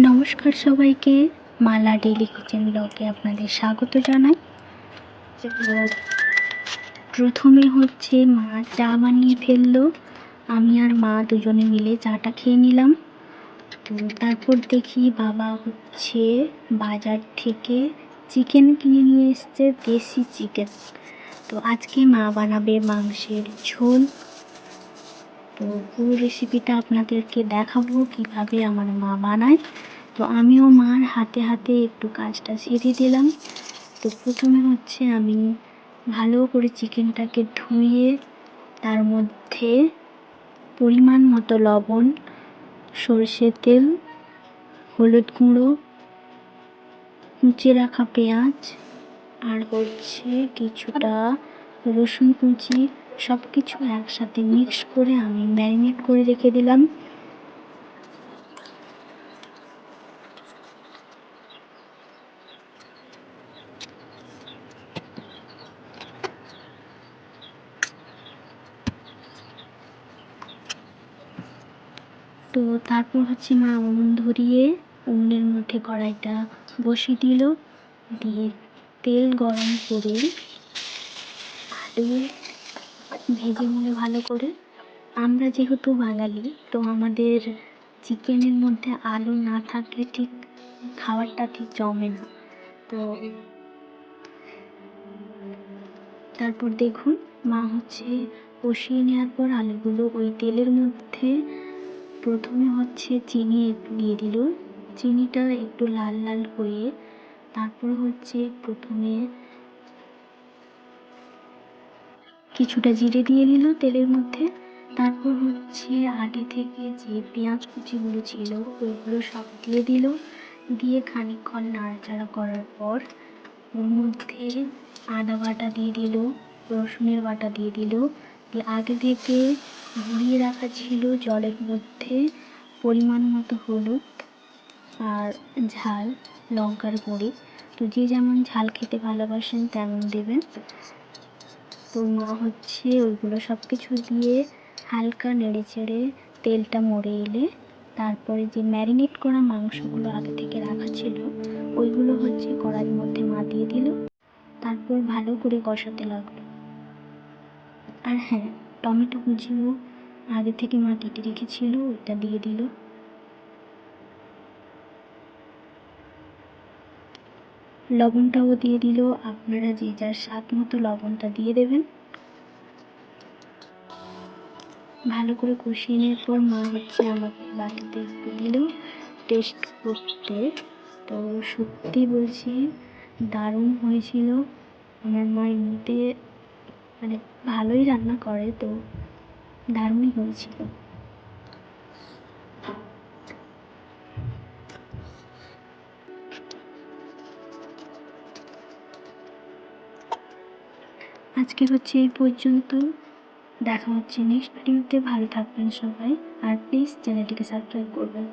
নমস্কার সবাইকে, মালা daily kitchen ব্লগে আপনাদের স্বাগত জানাই। প্রথমে হচ্ছে মা চা বানিয়ে ফেললো, আমি আর মা দুজনে মিলে চাটা খেয়ে নিলাম। তো তারপর দেখি বাবা হচ্ছে বাজার থেকে চিকেন কিনে নিয়ে এসছে, দেশি চিকেন। তো আজকে মা বানাবে মাংসের ঝোল। তো পুরো রেসিপিটা আপনাদেরকে দেখাবো কিভাবে আমার মা বানায়। তো আমিও মার হাতে হাতে একটু কাজটা সেরে দিলাম। তো প্রথমে হচ্ছে আমি ভালো করে চিকেনটাকে ধুয়ে তার মধ্যে পরিমাণ মতো লবণ, সরষের তেল, হলুদ গুঁড়ো, কুচে রাখা পেঁয়াজ আর হচ্ছে কিছুটা রসুন কুচি সব কিছু একসাথে মিক্স করে আমি ম্যারিনেট করে রেখে দিলাম। তো তারপর হচ্ছে মা উনুন ধরিয়ে উনুনের মধ্যে কড়াইটা বসিয়ে দিল, দিয়ে তেল গরম করে আলু ভেজে নিলে ভালো করে। আমরা যেহেতু বাঙালি, তো আমাদের চিকেনের মধ্যে আলু না থাকলে ঠিক খাবারটা ঠিক জমে না। তো তারপর দেখুন মা হচ্ছে কষিয়ে নেওয়ার পর আলুগুলো ওই তেলের মধ্যে প্রথমে হচ্ছে চিনি একটু দিয়ে দিল। চিনিটা একটু লাল লাল হয়ে তারপর হচ্ছে প্রথমে কিছুটা জিরে দিয়ে দিল তেলের মধ্যে। তারপর হচ্ছে আগে থেকে যে পেঁয়াজ কুচিগুলো ছিল ওইগুলো সব দিয়ে দিল, দিয়ে খানিকক্ষণ নাড়াচাড়া করার পর ওর মধ্যে আদা বাটা দিয়ে দিল, রসুনের বাটা দিয়ে দিল, দিয়ে আগে থেকে গুঁড়িয়ে রাখা ছিল জলের মধ্যে পরিমাণ মতো হলুদ আর ঝাল লঙ্কার গুঁড়ি। তো যে যেমন ঝাল খেতে ভালোবাসেন তেমন দেবেন। তো মা হচ্ছে ওইগুলো সব কিছু দিয়ে হালকা নেড়ে চেড়ে তেলটা মরে এলে তারপরে যে ম্যারিনেট করা মাংসগুলো আগে থেকে রাখা ছিল ওইগুলো হচ্ছে কড়াইয়ের মধ্যে মা দিয়ে দিল। তারপর ভালো করে কষাতে লাগলো। আর হ্যাঁ, টমেটো কুচিও আগে থেকে মা কেটে রেখেছিল, ওইটা দিয়ে দিল। লবণটাও দিয়ে দিল, আপনারা যে যার স্বাদ মতো লবণটা দিয়ে দেবেন। ভালো করে কষিয়ে নেওয়ার পর মা হচ্ছে আমাকে বাটিতে একটু দিল টেস্ট করতে। তো সত্যি বলছি দারুণ হয়েছিল। আমার মা এমনিতে মানে ভালোই রান্না করে, তো দারুণই হয়েছিল। আজকে হচ্ছে এই পর্যন্ত, দেখা হচ্ছে নেক্সট ভিডিওতে। ভালো থাকবেন সবাই, আর প্লিজ চ্যানেলটিকে সাবস্ক্রাইব করবেন।